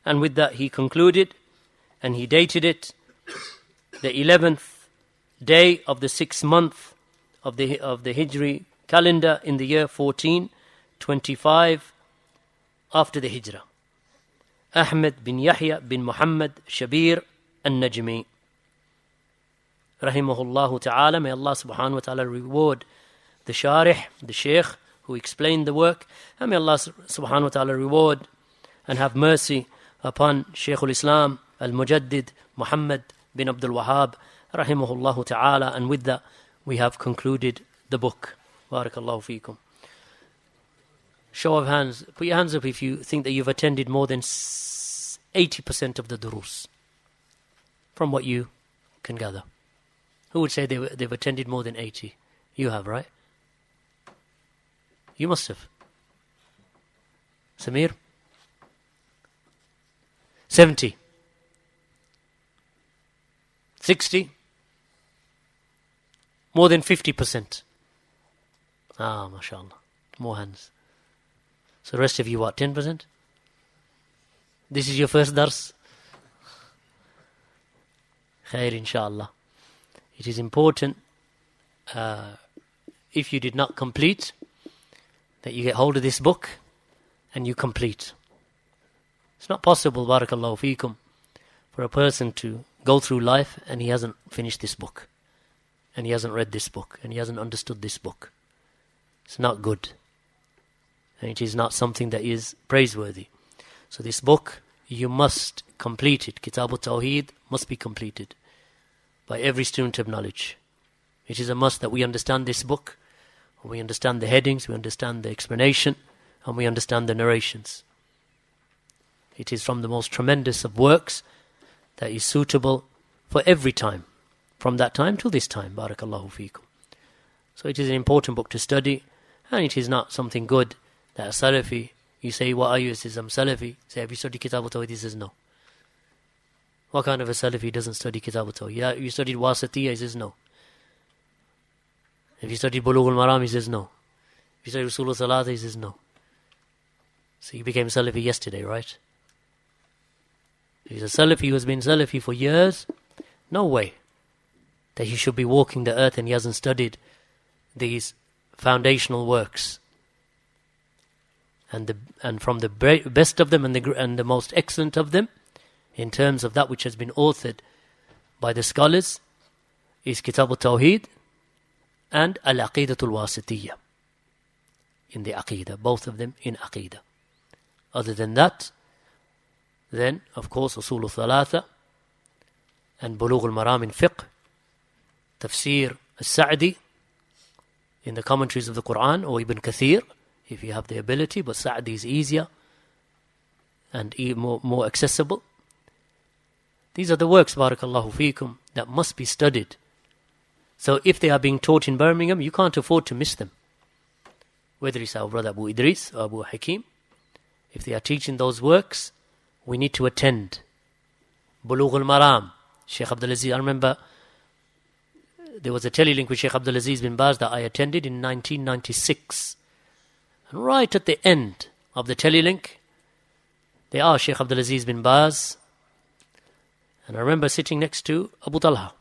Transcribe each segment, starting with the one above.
And with that he concluded, and he dated it the 11th day of the 6th month of the Hijri calendar in the year 1425 after the Hijrah. Ahmed bin Yahya bin Muhammad Shabir al-Najmi, rahimahullah ta'ala. May Allah subhanahu wa ta'ala reward the Sharih, the Shaykh who explained the work, and may Allah subhanahu wa ta'ala reward and have mercy upon Shaykh al-Islam al-Mujaddid Muhammad bin Abdul Wahhab, rahimahullah ta'ala. And with that we have concluded the book. Barakallahu feekum. Show of hands. Put your hands up if you think that you've attended more than 80% of the durus, from what you can gather. Who would say they've attended more than 80? You have, right? You must have. Samir? 70? 60? More than 50%? Ah, mashallah. More hands. So the rest of you, what, 10%? This is your first dars? Khair, inshallah. It is important, if you did not complete, that you get hold of this book and you complete. It's not possible, barakallahu feekum, for a person to go through life and he hasn't finished this book, and he hasn't read this book, and he hasn't understood this book. It's not good. And it is not something that is praiseworthy. So this book, you must complete it. Kitab al-Tawheed must be completed by every student of knowledge. It is a must that we understand this book. We understand the headings, we understand the explanation, and we understand the narrations. It is from the most tremendous of works that is suitable for every time, from that time till this time. Barakallahu feekum. So it is an important book to study, and it is not something good that a Salafi, you say, what are you? He says, I'm Salafi. Say, have you studied Kitab al-Tawheed? He says, no. What kind of a Salafi doesn't study Kitab al-Tawheed? Yeah, you studied Wasatiyah? He says, no. If you studied Bulugh al-Maram? He says, no. If you studied Usul al-Salat? He says, no. So you became Salafi yesterday, right? If he's a Salafi who has been Salafi for years, no way that he should be walking the earth and he hasn't studied these foundational works. And from the best of them and the most excellent of them, in terms of that which has been authored by the scholars, is Kitab al-Tawheed and Al-Aqidatul Wasitiyah, in the Aqidah, both of them in Aqidah. Other than that, then of course Usul al-Thalatha and Bulugh al-Maram in Fiqh, Tafsir al-Sa'di in the commentaries of the Quran, or Ibn Kathir if you have the ability, but Sa'di is easier and more accessible. These are the works, barakallahu feekum, that must be studied. So if they are being taught in Birmingham, you can't afford to miss them. Whether it's our brother Abu Idris or Abu Hakim, if they are teaching those works, we need to attend. Bulugh al-Maram, Sheikh Abdul Aziz. I remember there was a telelink with Sheikh Abdul Aziz bin Baz that I attended in 1996. And right at the end of the telelink, they asked Sheikh Abdul Aziz bin Baz, and I remember sitting next to Abu Talha,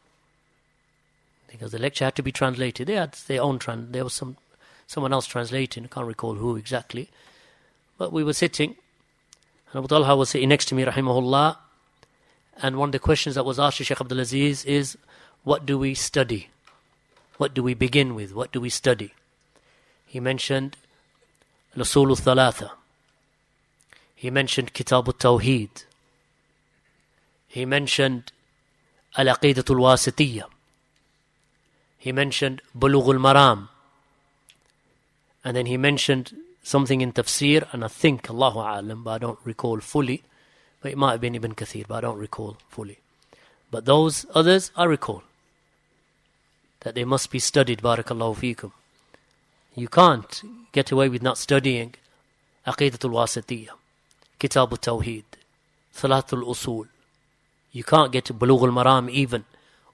because the lecture had to be translated. They had their own there was someone else translating. I can't recall who exactly, but we were sitting, and Abu Talha was sitting next to me, rahimahullah. And one of the questions that was asked to Sheikh Abdul Aziz is, what do we study? What do we begin with? What do we study? He mentioned Usul al-Thalatha. He mentioned Kitab al-Tawheed. He mentioned Al-Aqidatul Wasitiyah. He mentioned Bulugh al-Maram. And then he mentioned something in Tafsir, and I think, Allahu A'lam, but I don't recall fully. But it might have been Ibn Kathir, but I don't recall fully. But those others, I recall. That they must be studied, barakallahu feekum. You can't get away with not studying Aqidatul Wasitiyah, Kitab al-Tawheed, Salatul Usul. You can't get to Bulugh al-Maram even,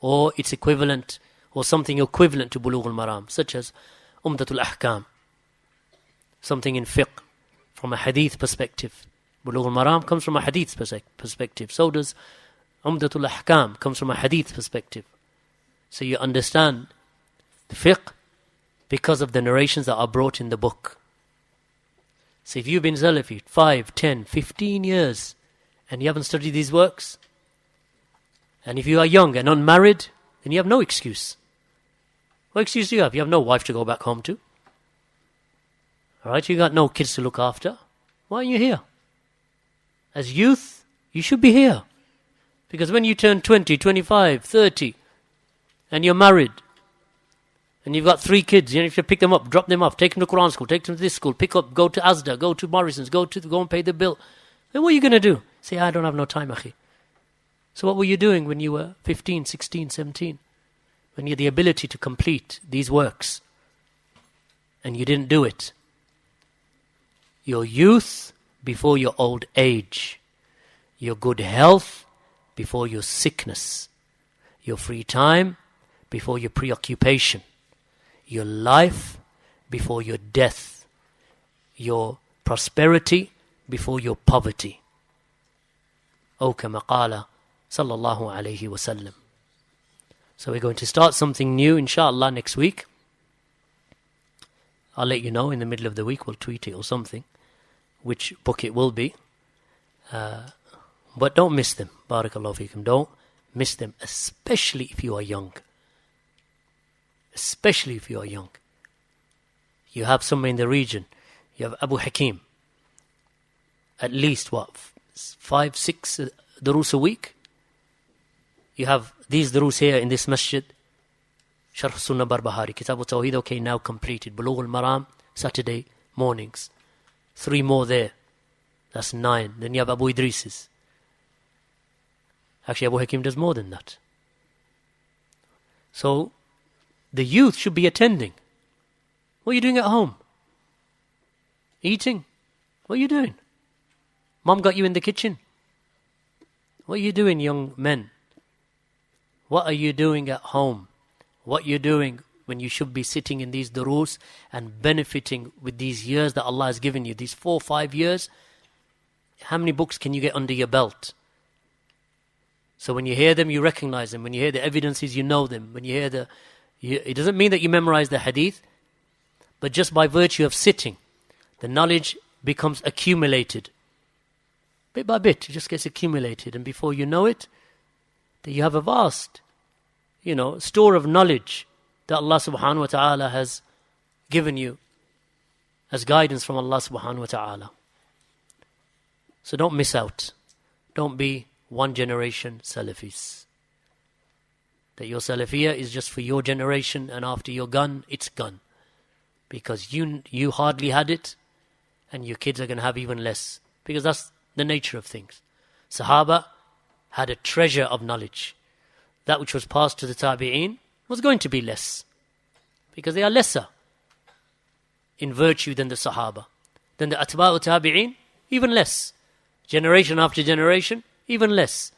or its equivalent, or something equivalent to Bulugh al-Maram, such as Umdatul Ahkam, something in fiqh, from a hadith perspective, Bulugh al-Maram comes from a hadith perspective. So does Umdatul Ahkam, comes from a hadith perspective. So you understand the fiqh because of the narrations that are brought in the book. So if you've been Salafi 5, 10, 15 years and you haven't studied these works, and if you are young and unmarried, then you have no excuse. What excuse do you have? You have no wife to go back home to. Alright, you got no kids to look after. Why are you here? As youth, you should be here. Because when you turn 20, 25, 30, and you're married, and you've got 3 kids, you have to pick them up, drop them off, take them to Quran school, take them to this school, pick up, go to Asda, go to Morrison's, go and pay the bill. Then what are you going to do? Say, I don't have no time, akhi. So what were you doing when you were 15, 16, 17? When you had the ability to complete these works, and you didn't do it. Your youth before your old age. Your good health before your sickness. Your free time before your preoccupation. Your life before your death. Your prosperity before your poverty. O kama qala sallallahu alayhi wa sallam. So we're going to start something new, inshallah, next week. I'll let you know in the middle of the week. We'll tweet it or something, which book it will be. But don't miss them. Barakallahu feekum. Don't miss them, especially if you are young. Especially if you are young. You have somewhere in the region. You have Abu Hakim. At least, 5, 6 duroos a week? You have these duroos here in this masjid. Sharh Sunnah Barbahari. Kitab al-Tawheed, okay, now completed. Bulugh al-Maram, Saturday mornings. 3 more there. That's 9. Then you have Abu Idris's. Actually, Abu Hakim does more than that. So, the youth should be attending. What are you doing at home? Eating? What are you doing? Mom got you in the kitchen? What are you doing, young men? What are you doing at home? What you're doing when you should be sitting in these duroos and benefiting with these years that Allah has given you, these 4 or 5 years. How many books can you get under your belt? So when you hear them, you recognize them. When you hear the evidences, you know them. When you hear it doesn't mean that you memorize the hadith, but just by virtue of sitting, the knowledge becomes accumulated. Bit by bit, it just gets accumulated. And before you know it, that you have a vast, store of knowledge that Allah subhanahu wa ta'ala has given you as guidance from Allah subhanahu wa ta'ala. So don't miss out. Don't be one generation Salafis. That your Salafiyah is just for your generation, and after you're gone, it's gone. Because you hardly had it, and your kids are going to have even less. Because that's the nature of things. Sahaba had a treasure of knowledge. That which was passed to the Tabi'een was going to be less. Because they are lesser in virtue than the Sahaba. Then the Atba'u Tabi'een, even less. Generation after generation, even less.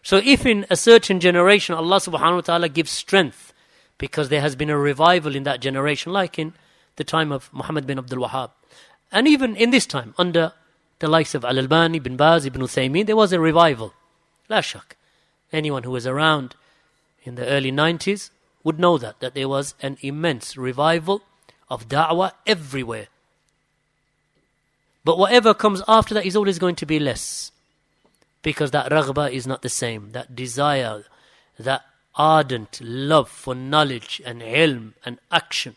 So if in a certain generation Allah subhanahu wa ta'ala gives strength because there has been a revival in that generation, like in the time of Muhammad bin Abdul Wahhab, and even in this time under the likes of Al-Albani, Bin Baz, Ibn Uthaymeen, there was a revival. La shak. Anyone who was around in the early 90s would know that there was an immense revival of da'wah everywhere. But whatever comes after that is always going to be less. Because that raghbah is not the same. That desire, that ardent love for knowledge and ilm and action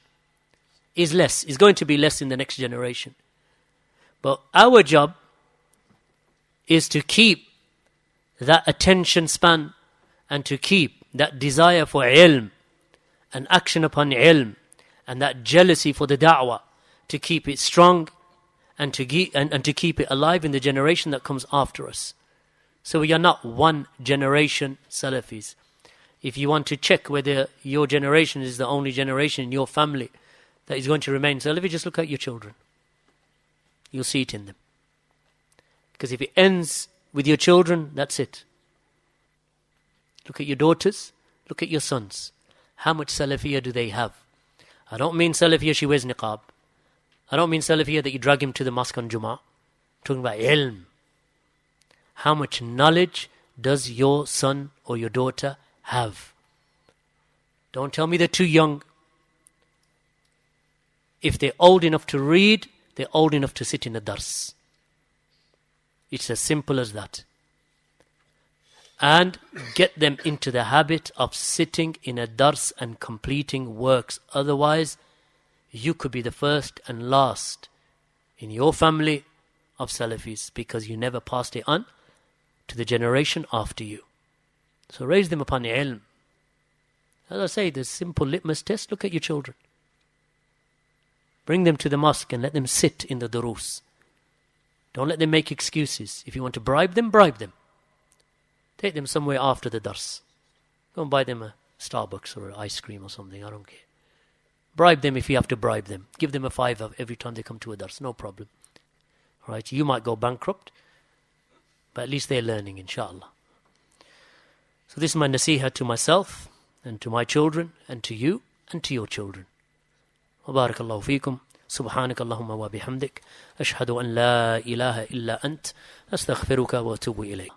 is less. Is going to be less in the next generation. But our job is to keep that attention span and to keep that desire for ilm and action upon ilm and that jealousy for the da'wah, to keep it strong and to keep it alive in the generation that comes after us. So we are not one generation Salafis. If you want to check whether your generation is the only generation in your family that is going to remain Salafi, just look at your children. You'll see it in them. Because if it ends with your children, that's it. Look at your daughters, look at your sons. How much Salafiyah do they have? I don't mean Salafiyah she wears niqab. I don't mean Salafiyah that you drag him to the mosque on Jummah. I'm talking about ilm. how much knowledge does your son or your daughter have? Don't tell me they're too young. If they're old enough to read, they're old enough to sit in a dars. It's as simple as that. And get them into the habit of sitting in a dars and completing works. Otherwise, you could be the first and last in your family of Salafis because you never passed it on to the generation after you. So raise them upon ilm. As I say, the simple litmus test, look at your children. Bring them to the mosque and let them sit in the durus. Don't let them make excuses. If you want to bribe them, bribe them. Take them somewhere after the dars. Go and buy them a Starbucks or an ice cream or something, I don't care. Bribe them if you have to bribe them. Give them a $5 every time they come to a dars, no problem. All right, you might go bankrupt, but at least they're learning, inshallah. So this is my nasiha to myself and to my children and to you and to your children. وبارك الله فيكم سبحانك اللهم وبحمدك أشهد أن لا إله إلا أنت أستغفرك وأتوب إليك